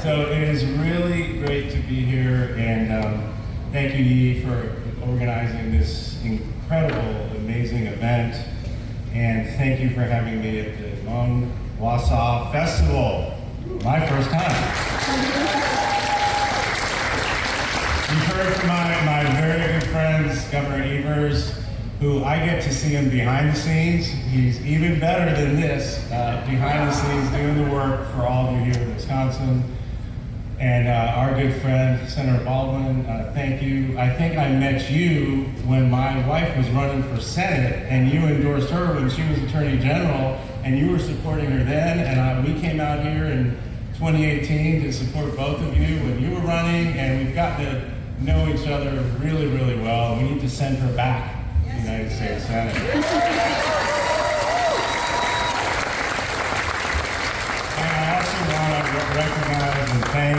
So it is really great to be here, and thank you, Yi, for organizing this incredible, amazing event. And thank you for having me at the Hmong Wausau Festival, my first time. You've heard from my very good friends, Governor Evers, who I get to see him behind the scenes. He's even better than this, behind the scenes, doing the work for all of you here in Wisconsin. And our good friend, Senator Baldwin, thank you. I think I met you when my wife was running for Senate, and you endorsed her when she was Attorney General, and you were supporting her then, and we came out here in 2018 to support both of you when you were running, and we've gotten to know each other really, really well. We need to send her back to the United States Senate. I also want to recognize and thank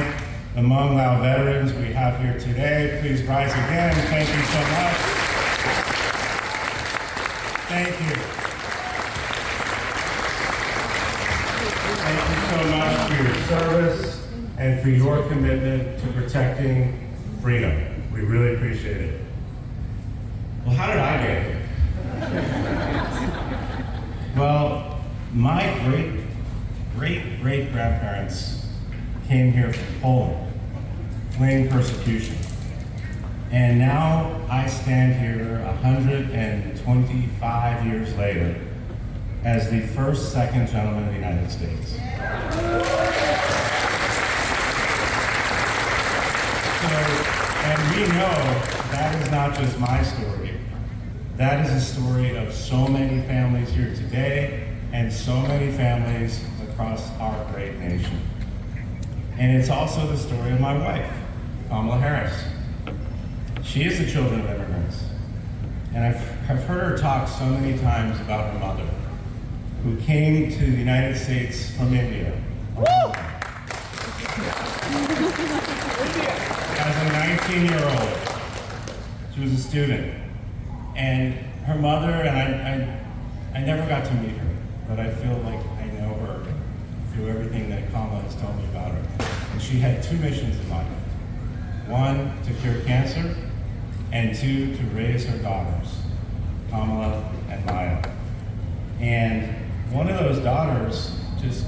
the Hmong Lao veterans we have here today. Please rise again. Thank you so much. Thank you. Thank you so much for your service and for your commitment to protecting freedom. We really appreciate it. Well, how did I get here? Well, my great-grandparents came here from Poland, fleeing persecution. And now I stand here 125 years later as the first second gentleman of the United States. And we know that is not just my story. That is a story of so many families here today and so many families across our great nation. And it's also the story of my wife, Kamala Harris. She is the children of immigrants. And I've heard her talk so many times about her mother, who came to the United States from India. As a 19-year-old, she was a student. And her mother, and I never got to meet her, but I feel like I know her through everything that Kamala has told me about her. And she had two missions in life. One, to cure cancer, and two, to raise her daughters, Kamala and Maya. And one of those daughters, just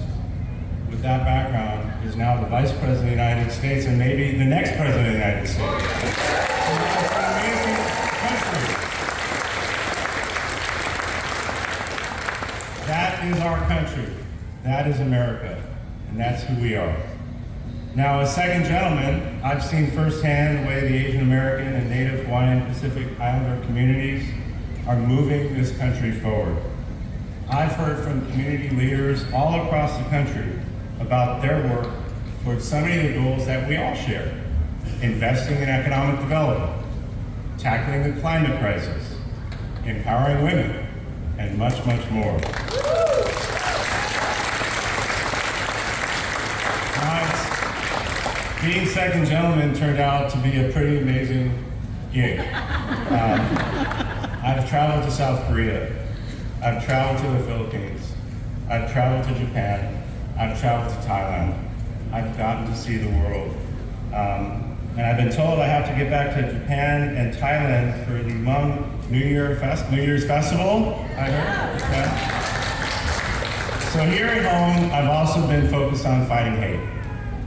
with that background, is now the Vice President of the United States and maybe the next President of the United States. It's an amazing country. That is our country. That is America. And that's who we are. Now, as second gentleman, I've seen firsthand the way the Asian American and Native Hawaiian Pacific Islander communities are moving this country forward. I've heard from community leaders all across the country about their work towards so many of the goals that we all share: investing in economic development, tackling the climate crisis, empowering women, and much, much more. Being second gentleman turned out to be a pretty amazing gig. I've traveled to South Korea. I've traveled to the Philippines. I've traveled to Japan. I've traveled to Thailand. I've gotten to see the world. And I've been told I have to get back to Japan and Thailand for the Hmong New Year's Festival, I heard. Okay. So here at home, I've also been focused on fighting hate.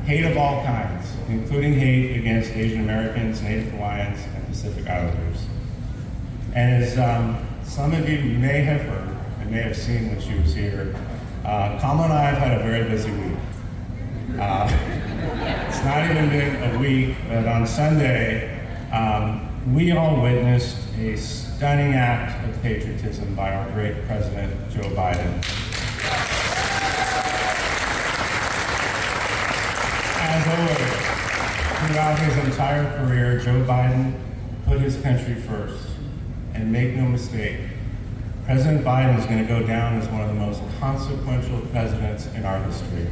Hate of all kinds, including hate against Asian Americans, Native Hawaiians, and Pacific Islanders. And as some of you may have heard and may have seen when she was here, Kamala and I have had a very busy week. It's not even been a week, but on Sunday, we all witnessed a stunning act of patriotism by our great President, Joe Biden. As always, throughout his entire career, Joe Biden put his country first. And make no mistake, President Biden is going to go down as one of the most consequential presidents in our history.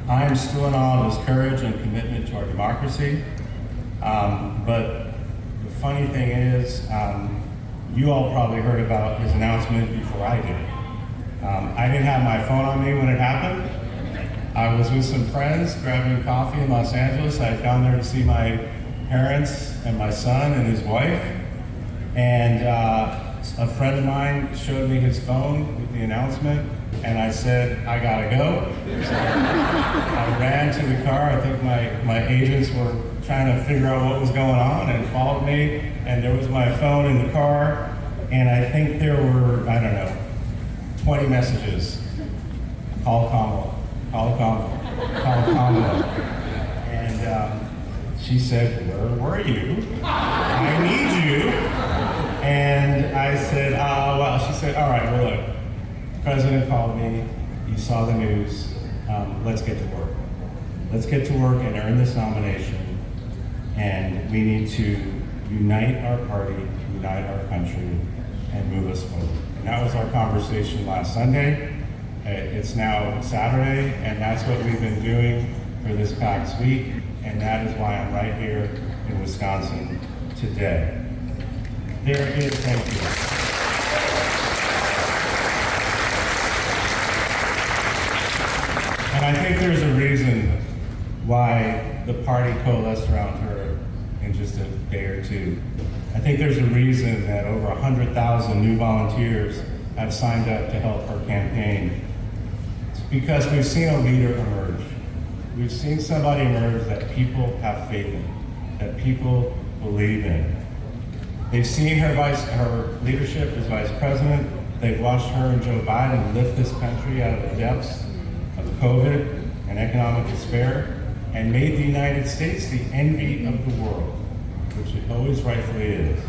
I am still in awe of his courage and commitment to our democracy. But the funny thing is, you all probably heard about his announcement before I did. I didn't have my phone on me when it happened. I was with some friends grabbing coffee in Los Angeles. I had gone there to see my parents and my son and his wife. And a friend of mine showed me his phone with the announcement, and I said, I gotta go. So I ran to the car. I think my agents were trying to figure out what was going on and followed me, and there was my phone in the car, and I think there were, I don't know, 20 messages. Call Kamala, call Kamala, call Kamala. And she said, where were you? I need you. And I said, well, she said, all right, well, look, the president called me, you saw the news, let's get to work. Let's get to work and earn this nomination. And we need to unite our party, unite our country, and move us forward. And that was our conversation last Sunday. It's now Saturday, and that's what we've been doing for this past week. And that is why I'm right here in Wisconsin today. There is, thank you. And I think there's a reason why the party coalesced around her in just a day or two. I think there's a reason that over 100,000 new volunteers have signed up to help her campaign. It's because we've seen a leader emerge. We've seen somebody emerge that people have faith in, that people believe in. They've seen her leadership as vice president. They've watched her and Joe Biden lift this country out of the depths of COVID and economic despair and made the United States the envy of the world, which it always rightfully is.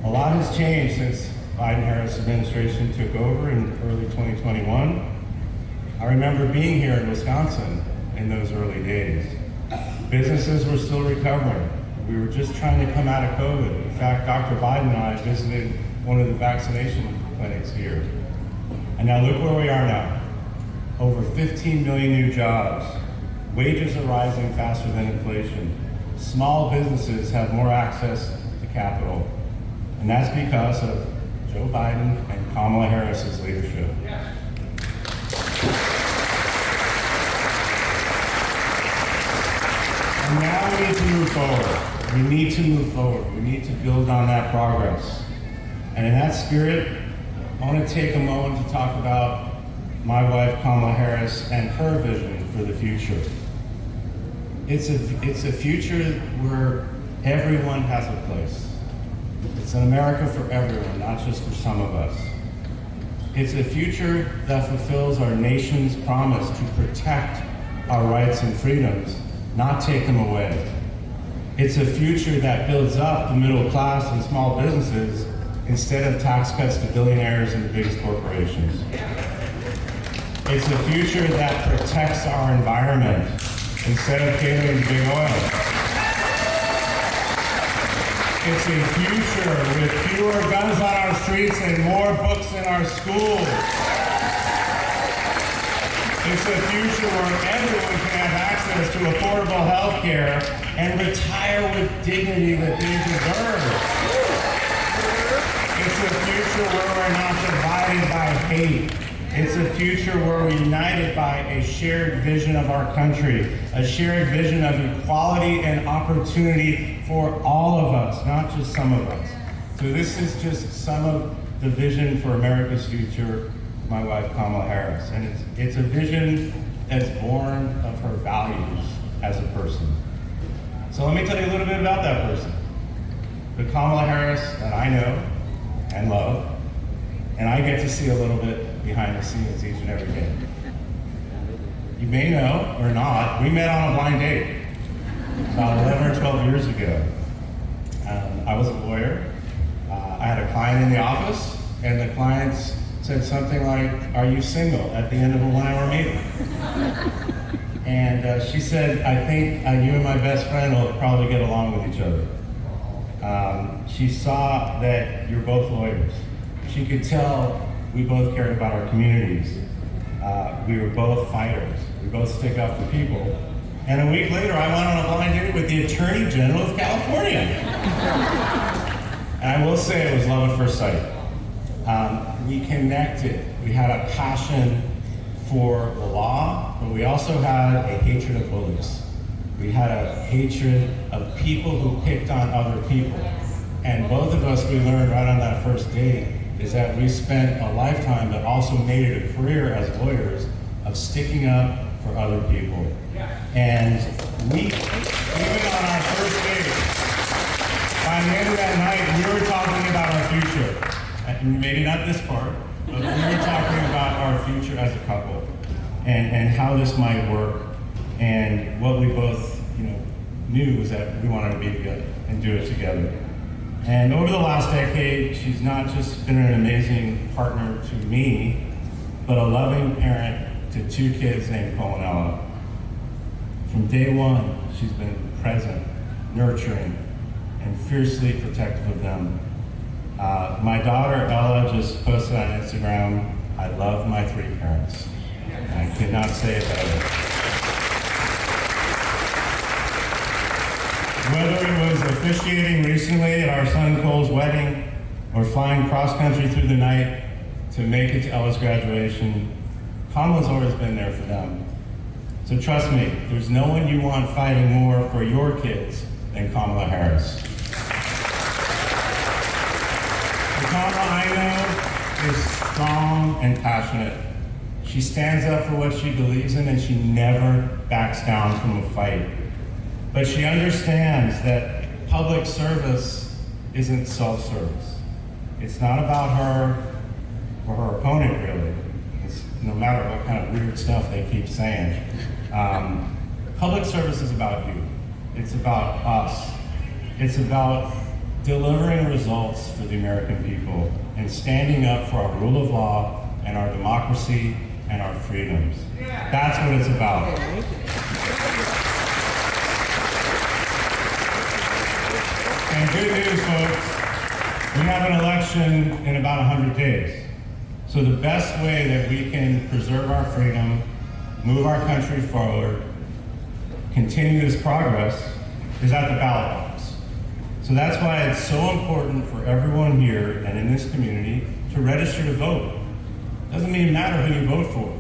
A lot has changed since Biden-Harris administration took over in early 2021. I remember being here in Wisconsin in those early days. Businesses were still recovering. We were just trying to come out of COVID. In fact, Dr. Biden and I visited one of the vaccination clinics here. And now look where we are now. Over 15 million new jobs. Wages are rising faster than inflation. Small businesses have more access to capital. And that's because of Joe Biden and Kamala Harris's leadership. And now we need to move forward. We need to move forward. We need to build on that progress. And in that spirit, I want to take a moment to talk about my wife, Kamala Harris, and her vision for the future. It's a future where everyone has a place. It's an America for everyone, not just for some of us. It's a future that fulfills our nation's promise to protect our rights and freedoms, not take them away. It's a future that builds up the middle class and small businesses instead of tax cuts to billionaires and the biggest corporations. It's a future that protects our environment instead of catering to big oil. It's a future with fewer guns on our streets and more books in our schools. It's a future where everyone can have access to affordable health care and retire with dignity that they deserve. It's a future where we're not divided by hate. It's a future where we're united by a shared vision of our country, a shared vision of equality and opportunity for all of us, not just some of us. So this is just some of the vision for America's future, my wife Kamala Harris. And it's a vision that's born of her values as a person. So let me tell you a little bit about that person. The Kamala Harris that I know and love, and I get to see a little bit behind the scenes each and every day. You may know, or not, we met on a blind date about 11 or 12 years ago. I was a lawyer. I had a client in the office, and the client said something like, "Are you single?" at the end of a 1-hour meeting. And she said, "I think you and my best friend will probably get along with each other." She saw that you're both lawyers. She could tell we both cared about our communities. We were both fighters. We both stick up for people. And a week later, I went on a blind date with the Attorney General of California. And I will say it was love at first sight. We connected. We had a passion for the law, but we also had a hatred of bullies. We had a hatred of people who picked on other people. And both of us, we learned right on that first date, is that we spent a lifetime, but also made it a career as lawyers, of sticking up for other people. And we, even on our first date, by the end of that night, we were talking about our future. And maybe not this part, but we were talking about our future as a couple and how this might work. And what we both, knew was that we wanted to be together and do it together. And over the last decade, she's not just been an amazing partner to me, but a loving parent to 2 kids named Cole and Ella. From day one, she's been present, nurturing, and fiercely protective of them. My daughter, Ella, just posted on Instagram, "I love my 3 parents." I could not say it better. Whether it was officiating recently at our son Cole's wedding or flying cross-country through the night to make it to Ella's graduation, Kamala's always been there for them. So trust me, there's no one you want fighting more for your kids than Kamala Harris. The Kamala I know is strong and passionate. She stands up for what she believes in, and she never backs down from a fight. But she understands that public service isn't self-service. It's not about her or her opponent, really. It's, no matter what kind of weird stuff they keep saying. Public service is about you. It's about us. It's about delivering results for the American people and standing up for our rule of law and our democracy and our freedoms. That's what it's about. And good news, folks, we have an election in about 100 days. So the best way that we can preserve our freedom, move our country forward, continue this progress, is at the ballot box. So that's why it's so important for everyone here and in this community to register to vote. Doesn't even matter who you vote for.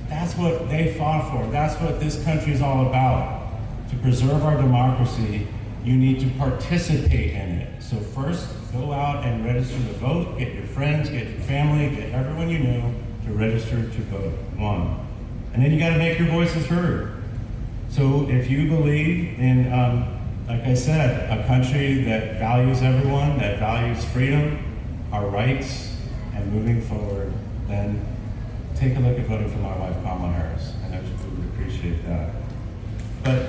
That's what they fought for. That's what this country is all about. To preserve our democracy, you need to participate in it. So first, go out and register to vote. Get your friends, get your family, get everyone you know to register to vote. 1. And then you got to make your voices heard. So if you believe in, like I said, a country that values everyone, that values freedom, our rights, and moving forward, then take a look at voting for my wife, Kamala Harris. And I just would appreciate that. But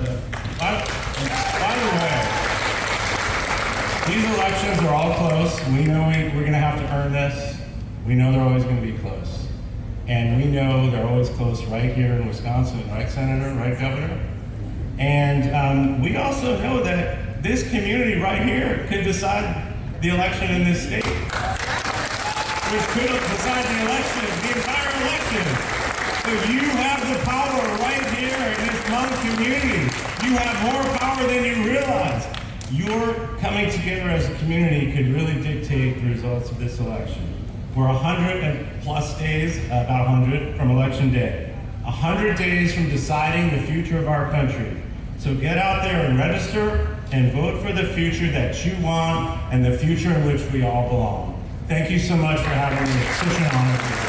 by the way, these elections are all close. We know we're going to have to earn this. We know they're always going to be close. And we know they're always close right here in Wisconsin, right, Senator, right, Governor? And we also know that this community right here could decide the election in this state, which could decide the election, the entire election. So you have the power right here in this Hmong community. You have more power than you realize. Your coming together as a community could really dictate the results of this election. We're 100+ days, about 100 from election day. 100 days from deciding the future of our country. So get out there and register and vote for the future that you want and the future in which we all belong. Thank you so much for having me. It's such an honor.